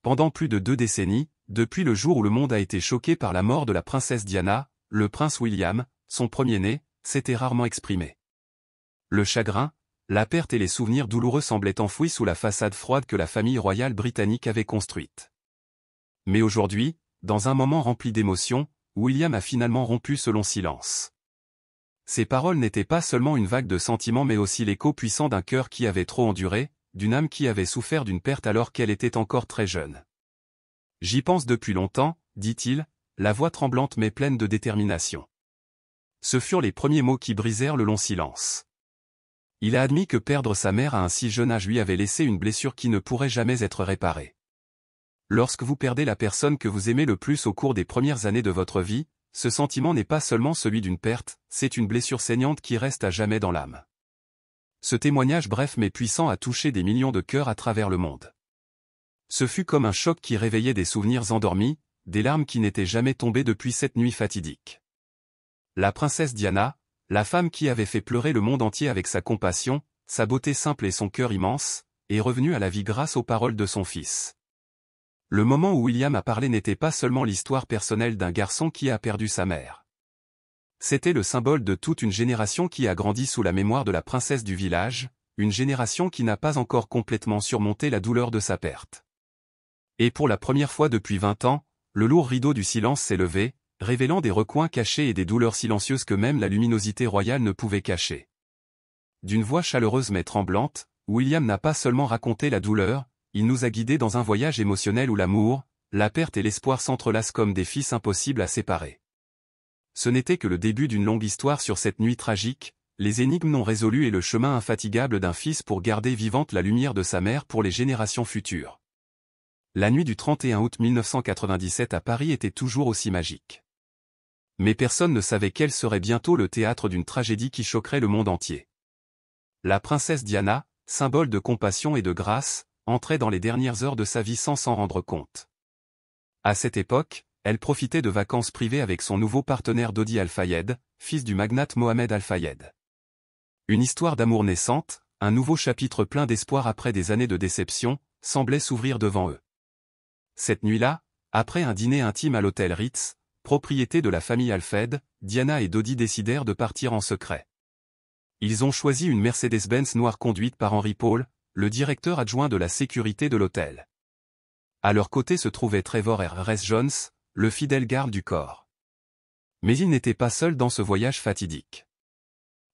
Pendant plus de 2 décennies, depuis le jour où le monde a été choqué par la mort de la princesse Diana, le prince William, son premier-né, s'était rarement exprimé. Le chagrin, la perte et les souvenirs douloureux semblaient enfouis sous la façade froide que la famille royale britannique avait construite. Mais aujourd'hui, dans un moment rempli d'émotions, William a finalement rompu ce long silence. Ses paroles n'étaient pas seulement une vague de sentiments mais aussi l'écho puissant d'un cœur qui avait trop enduré, d'une âme qui avait souffert d'une perte alors qu'elle était encore très jeune. « J'y pense depuis longtemps, dit-il, la voix tremblante mais pleine de détermination. » Ce furent les premiers mots qui brisèrent le long silence. Il a admis que perdre sa mère à un si jeune âge lui avait laissé une blessure qui ne pourrait jamais être réparée. Lorsque vous perdez la personne que vous aimez le plus au cours des premières années de votre vie, ce sentiment n'est pas seulement celui d'une perte, c'est une blessure saignante qui reste à jamais dans l'âme. Ce témoignage bref mais puissant a touché des millions de cœurs à travers le monde. Ce fut comme un choc qui réveillait des souvenirs endormis, des larmes qui n'étaient jamais tombées depuis cette nuit fatidique. La princesse Diana, la femme qui avait fait pleurer le monde entier avec sa compassion, sa beauté simple et son cœur immense, est revenue à la vie grâce aux paroles de son fils. Le moment où William a parlé n'était pas seulement l'histoire personnelle d'un garçon qui a perdu sa mère. C'était le symbole de toute une génération qui a grandi sous la mémoire de la princesse du village, une génération qui n'a pas encore complètement surmonté la douleur de sa perte. Et pour la première fois depuis 20 ans, le lourd rideau du silence s'est levé, révélant des recoins cachés et des douleurs silencieuses que même la luminosité royale ne pouvait cacher. D'une voix chaleureuse mais tremblante, William n'a pas seulement raconté la douleur, il nous a guidés dans un voyage émotionnel où l'amour, la perte et l'espoir s'entrelacent comme des fils impossibles à séparer. Ce n'était que le début d'une longue histoire sur cette nuit tragique, les énigmes non résolues et le chemin infatigable d'un fils pour garder vivante la lumière de sa mère pour les générations futures. La nuit du 31 août 1997 à Paris était toujours aussi magique. Mais personne ne savait qu'elle serait bientôt le théâtre d'une tragédie qui choquerait le monde entier. La princesse Diana, symbole de compassion et de grâce, entrait dans les dernières heures de sa vie sans s'en rendre compte. À cette époque, elle profitait de vacances privées avec son nouveau partenaire Dodi Al-Fayed, fils du magnate Mohamed Al-Fayed. Une histoire d'amour naissante, un nouveau chapitre plein d'espoir après des années de déception, semblait s'ouvrir devant eux. Cette nuit-là, après un dîner intime à l'hôtel Ritz, propriété de la famille Al-Fayed, Diana et Dodi décidèrent de partir en secret. Ils ont choisi une Mercedes-Benz noire conduite par Henry Paul, le directeur adjoint de la sécurité de l'hôtel. À leur côté se trouvait Trevor R.S. Jones, le fidèle garde du corps. Mais ils n'étaient pas seuls dans ce voyage fatidique.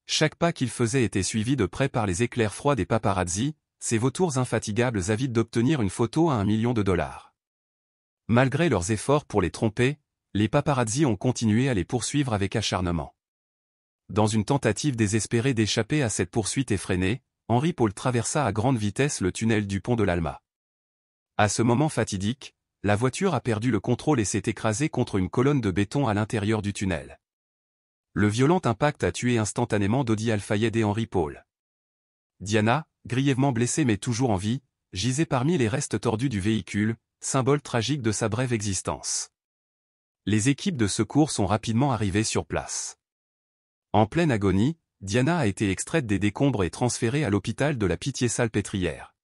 Chaque pas qu'ils faisaient était suivi de près par les éclairs froids des paparazzi, ces vautours infatigables avides d'obtenir une photo à $1 million. Malgré leurs efforts pour les tromper, les paparazzi ont continué à les poursuivre avec acharnement. Dans une tentative désespérée d'échapper à cette poursuite effrénée, Henry Paul traversa à grande vitesse le tunnel du pont de l'Alma. À ce moment fatidique, la voiture a perdu le contrôle et s'est écrasée contre une colonne de béton à l'intérieur du tunnel. Le violent impact a tué instantanément Dodi Al-Fayed et Henry Paul. Diana, grièvement blessée mais toujours en vie, gisait parmi les restes tordus du véhicule, symbole tragique de sa brève existence. Les équipes de secours sont rapidement arrivées sur place. En pleine agonie, Diana a été extraite des décombres et transférée à l'hôpital de la Pitié-Salpêtrière.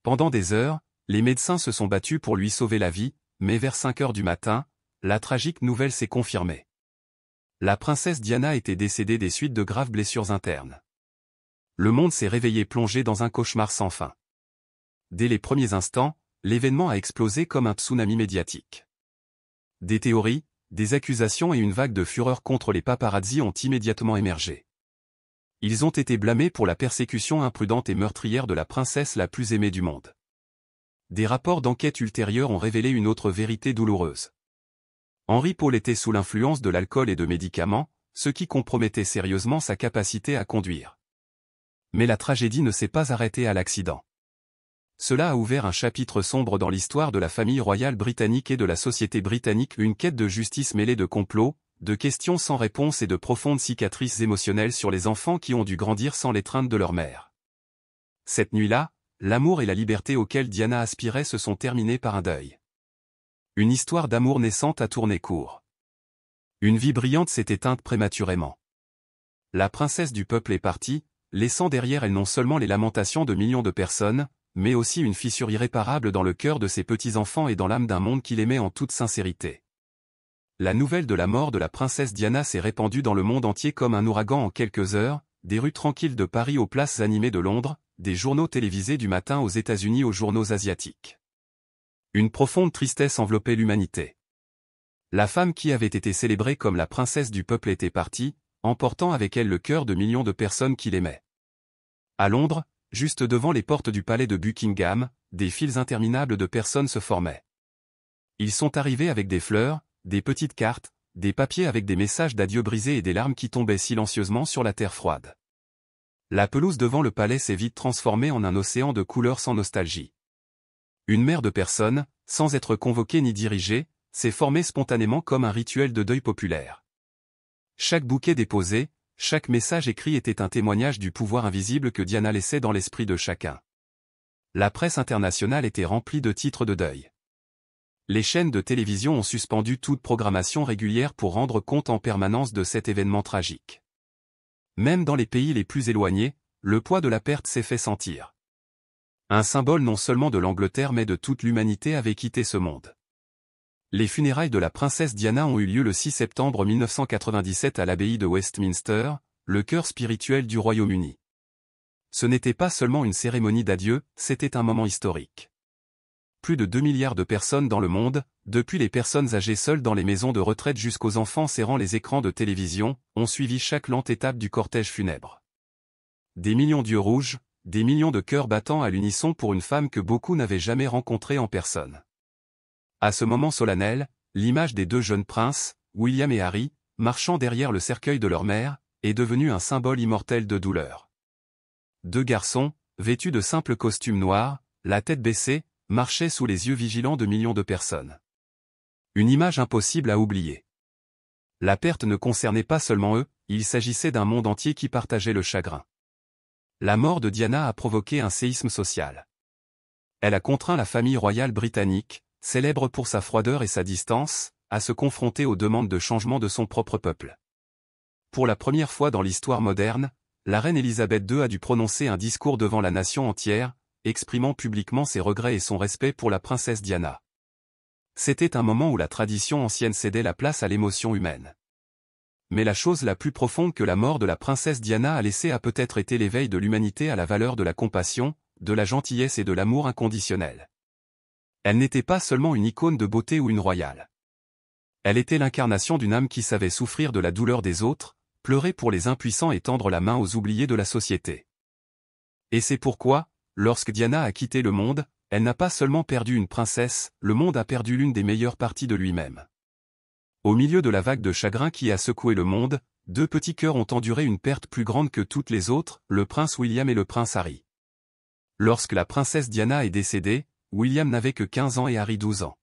Pendant des heures, les médecins se sont battus pour lui sauver la vie, mais vers 5 heures du matin, la tragique nouvelle s'est confirmée. La princesse Diana était décédée des suites de graves blessures internes. Le monde s'est réveillé plongé dans un cauchemar sans fin. Dès les premiers instants, l'événement a explosé comme un tsunami médiatique. Des théories, des accusations et une vague de fureur contre les paparazzi ont immédiatement émergé. Ils ont été blâmés pour la persécution imprudente et meurtrière de la princesse la plus aimée du monde. Des rapports d'enquête ultérieurs ont révélé une autre vérité douloureuse. Henry Paul était sous l'influence de l'alcool et de médicaments, ce qui compromettait sérieusement sa capacité à conduire. Mais la tragédie ne s'est pas arrêtée à l'accident. Cela a ouvert un chapitre sombre dans l'histoire de la famille royale britannique et de la société britannique, une quête de justice mêlée de complots, de questions sans réponse et de profondes cicatrices émotionnelles sur les enfants qui ont dû grandir sans l'étreinte de leur mère. Cette nuit-là, l'amour et la liberté auxquels Diana aspirait se sont terminés par un deuil. Une histoire d'amour naissante a tourné court. Une vie brillante s'est éteinte prématurément. La princesse du peuple est partie, laissant derrière elle non seulement les lamentations de millions de personnes, mais aussi une fissure irréparable dans le cœur de ses petits-enfants et dans l'âme d'un monde qu'il aimait en toute sincérité. La nouvelle de la mort de la princesse Diana s'est répandue dans le monde entier comme un ouragan en quelques heures, des rues tranquilles de Paris aux places animées de Londres, des journaux télévisés du matin aux États-Unis aux journaux asiatiques. Une profonde tristesse enveloppait l'humanité. La femme qui avait été célébrée comme la princesse du peuple était partie, emportant avec elle le cœur de millions de personnes qui l'aimaient. À Londres, juste devant les portes du palais de Buckingham, des files interminables de personnes se formaient. Ils sont arrivés avec des fleurs, des petites cartes, des papiers avec des messages d'adieu brisés et des larmes qui tombaient silencieusement sur la terre froide. La pelouse devant le palais s'est vite transformée en un océan de couleurs sans nostalgie. Une mer de personnes, sans être convoquée ni dirigée, s'est formée spontanément comme un rituel de deuil populaire. Chaque bouquet déposé, chaque message écrit était un témoignage du pouvoir invisible que Diana laissait dans l'esprit de chacun. La presse internationale était remplie de titres de deuil. Les chaînes de télévision ont suspendu toute programmation régulière pour rendre compte en permanence de cet événement tragique. Même dans les pays les plus éloignés, le poids de la perte s'est fait sentir. Un symbole non seulement de l'Angleterre mais de toute l'humanité avait quitté ce monde. Les funérailles de la princesse Diana ont eu lieu le 6 septembre 1997 à l'abbaye de Westminster, le cœur spirituel du Royaume-Uni. Ce n'était pas seulement une cérémonie d'adieu, c'était un moment historique. Plus de 2 milliards de personnes dans le monde, depuis les personnes âgées seules dans les maisons de retraite jusqu'aux enfants serrant les écrans de télévision, ont suivi chaque lente étape du cortège funèbre. Des millions d'yeux rouges, des millions de cœurs battant à l'unisson pour une femme que beaucoup n'avaient jamais rencontrée en personne. À ce moment solennel, l'image des deux jeunes princes, William et Harry, marchant derrière le cercueil de leur mère, est devenue un symbole immortel de douleur. Deux garçons, vêtus de simples costumes noirs, la tête baissée, marchaient sous les yeux vigilants de millions de personnes. Une image impossible à oublier. La perte ne concernait pas seulement eux, il s'agissait d'un monde entier qui partageait le chagrin. La mort de Diana a provoqué un séisme social. Elle a contraint la famille royale britannique, célèbre pour sa froideur et sa distance, à se confronter aux demandes de changement de son propre peuple. Pour la première fois dans l'histoire moderne, la reine Elisabeth II a dû prononcer un discours devant la nation entière, exprimant publiquement ses regrets et son respect pour la princesse Diana. C'était un moment où la tradition ancienne cédait la place à l'émotion humaine. Mais la chose la plus profonde que la mort de la princesse Diana a laissée a peut-être été l'éveil de l'humanité à la valeur de la compassion, de la gentillesse et de l'amour inconditionnel. Elle n'était pas seulement une icône de beauté ou une royale. Elle était l'incarnation d'une âme qui savait souffrir de la douleur des autres, pleurer pour les impuissants et tendre la main aux oubliés de la société. Et c'est pourquoi, lorsque Diana a quitté le monde, elle n'a pas seulement perdu une princesse, le monde a perdu l'une des meilleures parties de lui-même. Au milieu de la vague de chagrin qui a secoué le monde, deux petits cœurs ont enduré une perte plus grande que toutes les autres, le prince William et le prince Harry. Lorsque la princesse Diana est décédée, William n'avait que 15 ans et Harry 12 ans.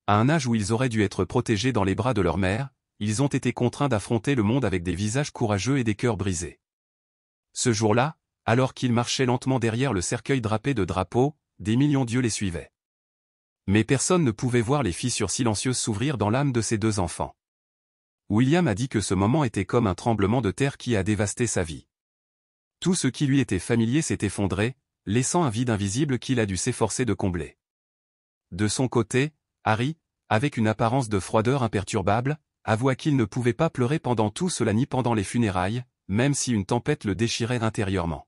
À un âge où ils auraient dû être protégés dans les bras de leur mère, ils ont été contraints d'affronter le monde avec des visages courageux et des cœurs brisés. Ce jour-là, alors qu'ils marchaient lentement derrière le cercueil drapé de drapeaux, des millions d'yeux les suivaient. Mais personne ne pouvait voir les fissures silencieuses s'ouvrir dans l'âme de ses deux enfants. William a dit que ce moment était comme un tremblement de terre qui a dévasté sa vie. Tout ce qui lui était familier s'est effondré, laissant un vide invisible qu'il a dû s'efforcer de combler. De son côté, Harry, avec une apparence de froideur imperturbable, avoua qu'il ne pouvait pas pleurer pendant tout cela ni pendant les funérailles, même si une tempête le déchirait intérieurement.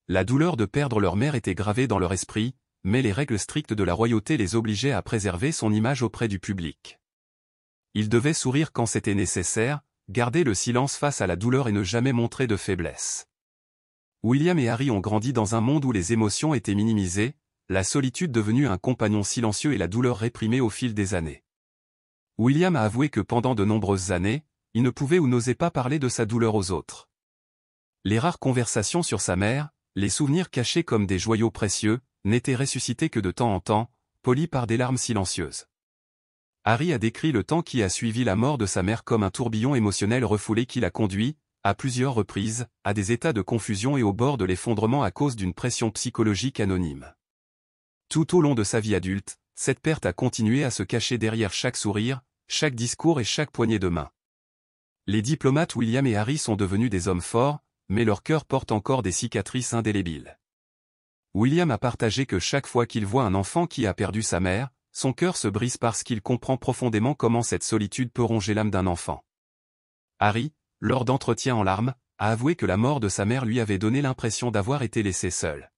La douleur de perdre leur mère était gravée dans leur esprit, mais les règles strictes de la royauté les obligeaient à préserver son image auprès du public. Il devait sourire quand c'était nécessaire, garder le silence face à la douleur et ne jamais montrer de faiblesse. William et Harry ont grandi dans un monde où les émotions étaient minimisées, la solitude devenue un compagnon silencieux et la douleur réprimée au fil des années. William a avoué que pendant de nombreuses années, il ne pouvait ou n'osait pas parler de sa douleur aux autres. Les rares conversations sur sa mère, les souvenirs cachés comme des joyaux précieux, n'étaient ressuscités que de temps en temps, polis par des larmes silencieuses. Harry a décrit le temps qui a suivi la mort de sa mère comme un tourbillon émotionnel refoulé qui l'a conduit, à plusieurs reprises, à des états de confusion et au bord de l'effondrement à cause d'une pression psychologique anonyme. Tout au long de sa vie adulte, cette perte a continué à se cacher derrière chaque sourire, chaque discours et chaque poignée de main. Les diplomates William et Harry sont devenus des hommes forts, mais leur cœur porte encore des cicatrices indélébiles. William a partagé que chaque fois qu'il voit un enfant qui a perdu sa mère, son cœur se brise parce qu'il comprend profondément comment cette solitude peut ronger l'âme d'un enfant. Harry, lors d'entretiens en larmes, a avoué que la mort de sa mère lui avait donné l'impression d'avoir été laissé seul.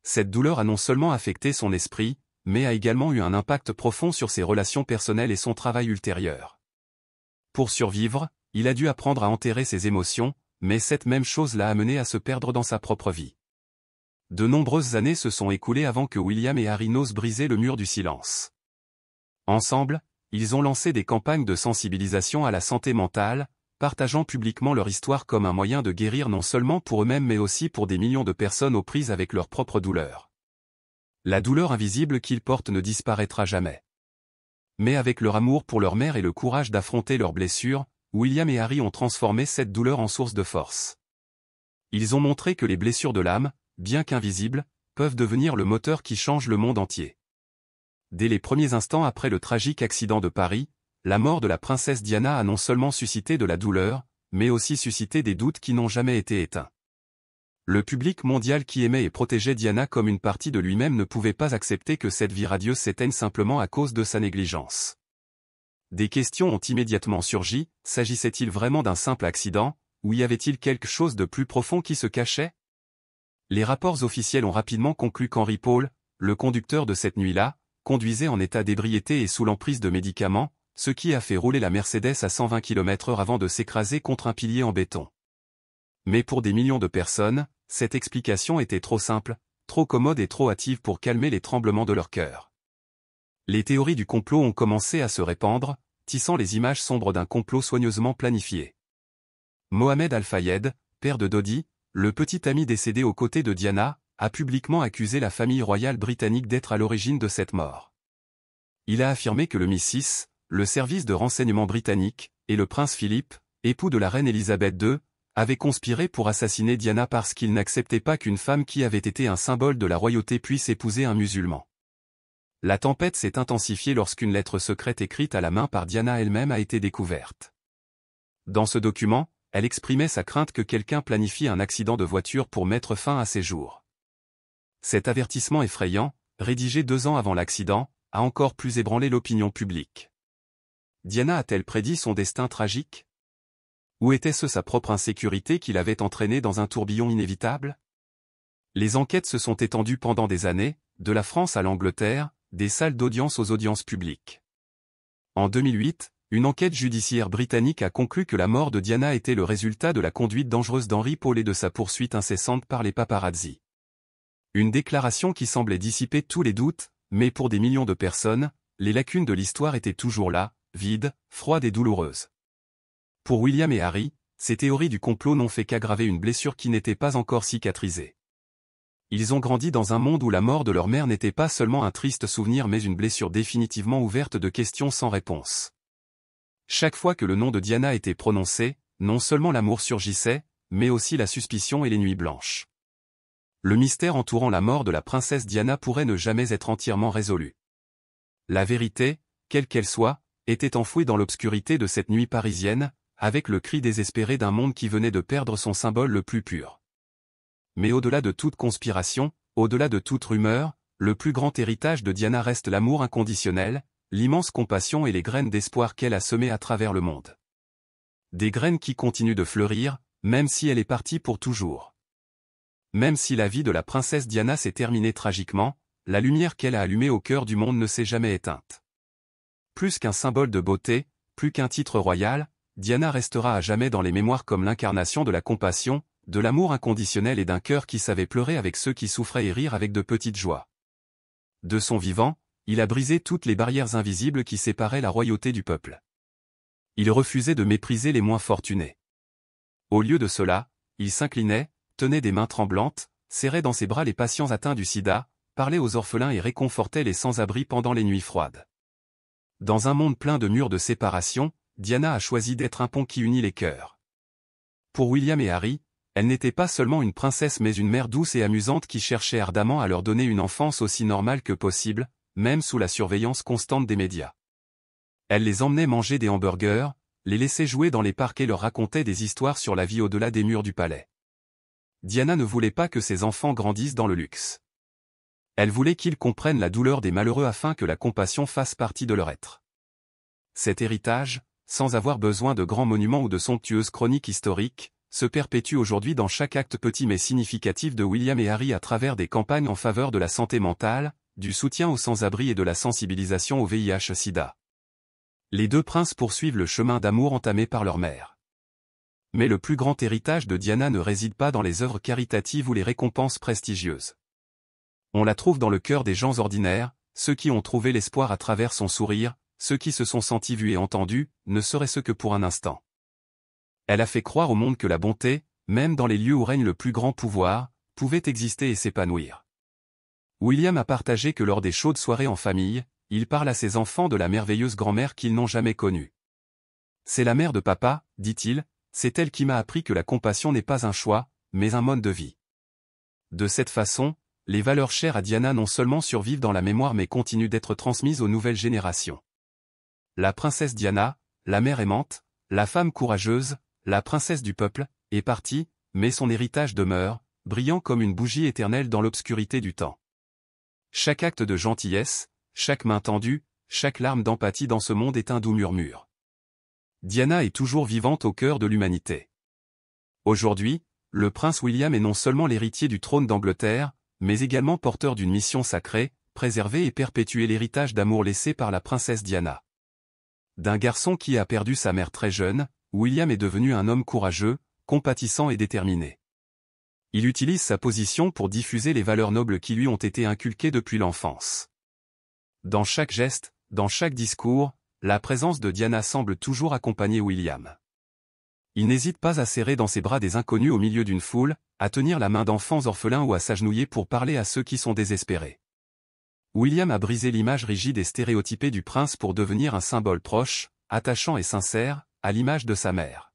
Cette douleur a non seulement affecté son esprit, mais a également eu un impact profond sur ses relations personnelles et son travail ultérieur. Pour survivre, il a dû apprendre à enterrer ses émotions, mais cette même chose l'a amené à se perdre dans sa propre vie. De nombreuses années se sont écoulées avant que William et Harry n'osent briser le mur du silence. Ensemble, ils ont lancé des campagnes de sensibilisation à la santé mentale, partageant publiquement leur histoire comme un moyen de guérir non seulement pour eux-mêmes mais aussi pour des millions de personnes aux prises avec leur propre douleur. La douleur invisible qu'ils portent ne disparaîtra jamais. Mais avec leur amour pour leur mère et le courage d'affronter leurs blessures, William et Harry ont transformé cette douleur en source de force. Ils ont montré que les blessures de l'âme, bien qu'invisibles, peuvent devenir le moteur qui change le monde entier. Dès les premiers instants après le tragique accident de Paris, la mort de la princesse Diana a non seulement suscité de la douleur, mais aussi suscité des doutes qui n'ont jamais été éteints. Le public mondial qui aimait et protégeait Diana comme une partie de lui-même ne pouvait pas accepter que cette vie radieuse s'éteigne simplement à cause de sa négligence. Des questions ont immédiatement surgi, s'agissait-il vraiment d'un simple accident, ou y avait-il quelque chose de plus profond qui se cachait? Les rapports officiels ont rapidement conclu qu'Henry Paul, le conducteur de cette nuit-là, conduisait en état d'ébriété et sous l'emprise de médicaments, ce qui a fait rouler la Mercedes à 120 km/h avant de s'écraser contre un pilier en béton. Mais pour des millions de personnes, cette explication était trop simple, trop commode et trop hâtive pour calmer les tremblements de leur cœur. Les théories du complot ont commencé à se répandre, tissant les images sombres d'un complot soigneusement planifié. Mohamed Al-Fayed, père de Dodi, le petit ami décédé aux côtés de Diana, a publiquement accusé la famille royale britannique d'être à l'origine de cette mort. Il a affirmé que le MI6, le service de renseignement britannique, et le prince Philippe, époux de la reine Elisabeth II, avaient conspiré pour assassiner Diana parce qu'ils n'acceptaient pas qu'une femme qui avait été un symbole de la royauté puisse épouser un musulman. La tempête s'est intensifiée lorsqu'une lettre secrète écrite à la main par Diana elle-même a été découverte. Dans ce document, elle exprimait sa crainte que quelqu'un planifie un accident de voiture pour mettre fin à ses jours. Cet avertissement effrayant, rédigé 2 ans avant l'accident, a encore plus ébranlé l'opinion publique. Diana a-t-elle prédit son destin tragique? Ou était-ce sa propre insécurité qui l'avait entraînée dans un tourbillon inévitable? Les enquêtes se sont étendues pendant des années, de la France à l'Angleterre, des salles d'audience aux audiences publiques. En 2008, une enquête judiciaire britannique a conclu que la mort de Diana était le résultat de la conduite dangereuse d'Henry Paul et de sa poursuite incessante par les paparazzi. Une déclaration qui semblait dissiper tous les doutes, mais pour des millions de personnes, les lacunes de l'histoire étaient toujours là, vides, froides et douloureuses. Pour William et Harry, ces théories du complot n'ont fait qu'aggraver une blessure qui n'était pas encore cicatrisée. Ils ont grandi dans un monde où la mort de leur mère n'était pas seulement un triste souvenir mais une blessure définitivement ouverte de questions sans réponse. Chaque fois que le nom de Diana était prononcé, non seulement l'amour surgissait, mais aussi la suspicion et les nuits blanches. Le mystère entourant la mort de la princesse Diana pourrait ne jamais être entièrement résolu. La vérité, quelle qu'elle soit, était enfouie dans l'obscurité de cette nuit parisienne, avec le cri désespéré d'un monde qui venait de perdre son symbole le plus pur. Mais au-delà de toute conspiration, au-delà de toute rumeur, le plus grand héritage de Diana reste l'amour inconditionnel, l'immense compassion et les graines d'espoir qu'elle a semées à travers le monde. Des graines qui continuent de fleurir, même si elle est partie pour toujours. Même si la vie de la princesse Diana s'est terminée tragiquement, la lumière qu'elle a allumée au cœur du monde ne s'est jamais éteinte. Plus qu'un symbole de beauté, plus qu'un titre royal, Diana restera à jamais dans les mémoires comme l'incarnation de la compassion, de l'amour inconditionnel et d'un cœur qui savait pleurer avec ceux qui souffraient et rire avec de petites joies. De son vivant, il a brisé toutes les barrières invisibles qui séparaient la royauté du peuple. Il refusait de mépriser les moins fortunés. Au lieu de cela, il s'inclinait, tenait des mains tremblantes, serrait dans ses bras les patients atteints du sida, parlait aux orphelins et réconfortait les sans-abri pendant les nuits froides. Dans un monde plein de murs de séparation, Diana a choisi d'être un pont qui unit les cœurs. Pour William et Harry, elle n'était pas seulement une princesse mais une mère douce et amusante qui cherchait ardemment à leur donner une enfance aussi normale que possible, même sous la surveillance constante des médias. Elle les emmenait manger des hamburgers, les laissait jouer dans les parcs et leur racontait des histoires sur la vie au-delà des murs du palais. Diana ne voulait pas que ses enfants grandissent dans le luxe. Elle voulait qu'ils comprennent la douleur des malheureux afin que la compassion fasse partie de leur être. Cet héritage, sans avoir besoin de grands monuments ou de somptueuses chroniques historiques, se perpétue aujourd'hui dans chaque acte petit mais significatif de William et Harry à travers des campagnes en faveur de la santé mentale, du soutien aux sans-abri et de la sensibilisation au VIH-Sida. Les deux princes poursuivent le chemin d'amour entamé par leur mère. Mais le plus grand héritage de Diana ne réside pas dans les œuvres caritatives ou les récompenses prestigieuses. On la trouve dans le cœur des gens ordinaires, ceux qui ont trouvé l'espoir à travers son sourire, ceux qui se sont sentis vus et entendus, ne serait-ce que pour un instant. Elle a fait croire au monde que la bonté, même dans les lieux où règne le plus grand pouvoir, pouvait exister et s'épanouir. William a partagé que lors des chaudes soirées en famille, il parle à ses enfants de la merveilleuse grand-mère qu'ils n'ont jamais connue. C'est la mère de papa, dit-il, c'est elle qui m'a appris que la compassion n'est pas un choix, mais un mode de vie. De cette façon, les valeurs chères à Diana non seulement survivent dans la mémoire mais continuent d'être transmises aux nouvelles générations. La princesse Diana, la mère aimante, la femme courageuse, la princesse du peuple, est partie, mais son héritage demeure, brillant comme une bougie éternelle dans l'obscurité du temps. Chaque acte de gentillesse, chaque main tendue, chaque larme d'empathie dans ce monde est un doux murmure. Diana est toujours vivante au cœur de l'humanité. Aujourd'hui, le prince William est non seulement l'héritier du trône d'Angleterre, mais également porteur d'une mission sacrée, préserver et perpétuer l'héritage d'amour laissé par la princesse Diana. D'un garçon qui a perdu sa mère très jeune, William est devenu un homme courageux, compatissant et déterminé. Il utilise sa position pour diffuser les valeurs nobles qui lui ont été inculquées depuis l'enfance. Dans chaque geste, dans chaque discours, la présence de Diana semble toujours accompagner William. Il n'hésite pas à serrer dans ses bras des inconnus au milieu d'une foule, à tenir la main d'enfants orphelins ou à s'agenouiller pour parler à ceux qui sont désespérés. William a brisé l'image rigide et stéréotypée du prince pour devenir un symbole proche, attachant et sincère, à l'image de sa mère.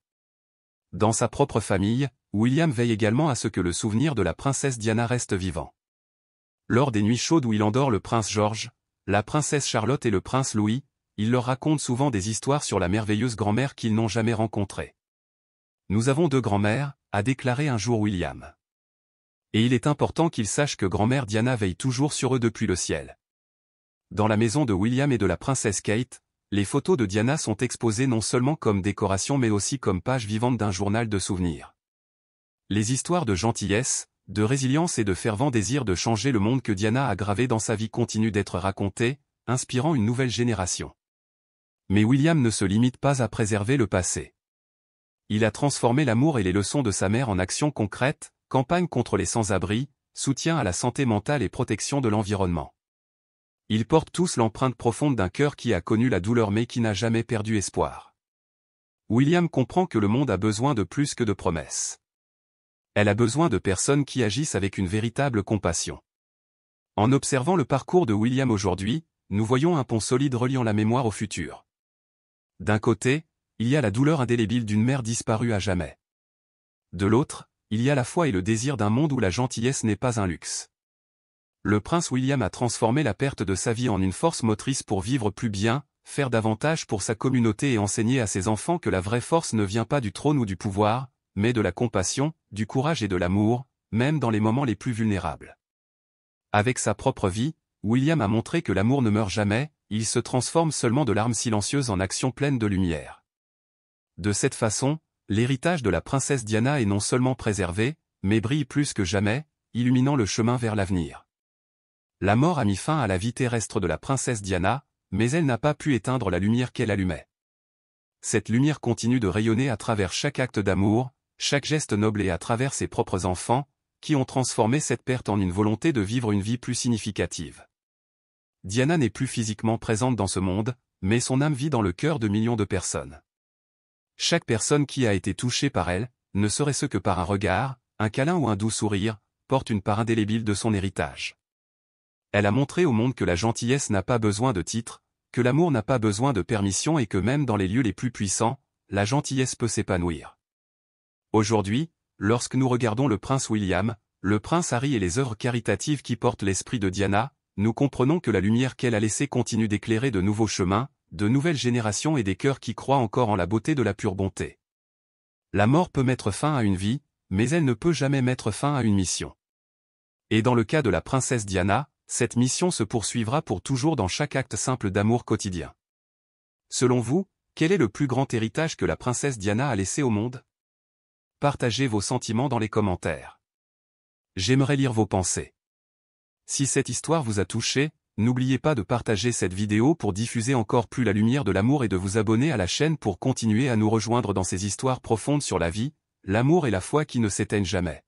Dans sa propre famille, William veille également à ce que le souvenir de la princesse Diana reste vivant. Lors des nuits chaudes où il endort le prince George, la princesse Charlotte et le prince Louis, il leur raconte souvent des histoires sur la merveilleuse grand-mère qu'ils n'ont jamais rencontrée. « Nous avons deux grand-mères », a déclaré un jour William. Et il est important qu'ils sachent que grand-mère Diana veille toujours sur eux depuis le ciel. Dans la maison de William et de la princesse Kate, les photos de Diana sont exposées non seulement comme décoration mais aussi comme page vivante d'un journal de souvenirs. Les histoires de gentillesse, de résilience et de fervent désir de changer le monde que Diana a gravé dans sa vie continuent d'être racontées, inspirant une nouvelle génération. Mais William ne se limite pas à préserver le passé. Il a transformé l'amour et les leçons de sa mère en actions concrètes, campagne contre les sans-abri, soutien à la santé mentale et protection de l'environnement. Ils portent tous l'empreinte profonde d'un cœur qui a connu la douleur mais qui n'a jamais perdu espoir. William comprend que le monde a besoin de plus que de promesses. Elle a besoin de personnes qui agissent avec une véritable compassion. En observant le parcours de William aujourd'hui, nous voyons un pont solide reliant la mémoire au futur. D'un côté, il y a la douleur indélébile d'une mère disparue à jamais. De l'autre, il y a la foi et le désir d'un monde où la gentillesse n'est pas un luxe. Le prince William a transformé la perte de sa vie en une force motrice pour vivre plus bien, faire davantage pour sa communauté et enseigner à ses enfants que la vraie force ne vient pas du trône ou du pouvoir, mais de la compassion, du courage et de l'amour, même dans les moments les plus vulnérables. Avec sa propre vie, William a montré que l'amour ne meurt jamais, il se transforme seulement de larmes silencieuses en actions pleines de lumière. De cette façon, l'héritage de la princesse Diana est non seulement préservé, mais brille plus que jamais, illuminant le chemin vers l'avenir. La mort a mis fin à la vie terrestre de la princesse Diana, mais elle n'a pas pu éteindre la lumière qu'elle allumait. Cette lumière continue de rayonner à travers chaque acte d'amour, chaque geste noble et à travers ses propres enfants, qui ont transformé cette perte en une volonté de vivre une vie plus significative. Diana n'est plus physiquement présente dans ce monde, mais son âme vit dans le cœur de millions de personnes. Chaque personne qui a été touchée par elle, ne serait-ce que par un regard, un câlin ou un doux sourire, porte une part indélébile de son héritage. Elle a montré au monde que la gentillesse n'a pas besoin de titre, que l'amour n'a pas besoin de permission et que même dans les lieux les plus puissants, la gentillesse peut s'épanouir. Aujourd'hui, lorsque nous regardons le prince William, le prince Harry et les œuvres caritatives qui portent l'esprit de Diana, nous comprenons que la lumière qu'elle a laissée continue d'éclairer de nouveaux chemins, de nouvelles générations et des cœurs qui croient encore en la beauté de la pure bonté. La mort peut mettre fin à une vie, mais elle ne peut jamais mettre fin à une mission. Et dans le cas de la princesse Diana, cette mission se poursuivra pour toujours dans chaque acte simple d'amour quotidien. Selon vous, quel est le plus grand héritage que la princesse Diana a laissé au monde? Partagez vos sentiments dans les commentaires. J'aimerais lire vos pensées. Si cette histoire vous a touché, n'oubliez pas de partager cette vidéo pour diffuser encore plus la lumière de l'amour et de vous abonner à la chaîne pour continuer à nous rejoindre dans ces histoires profondes sur la vie, l'amour et la foi qui ne s'éteignent jamais.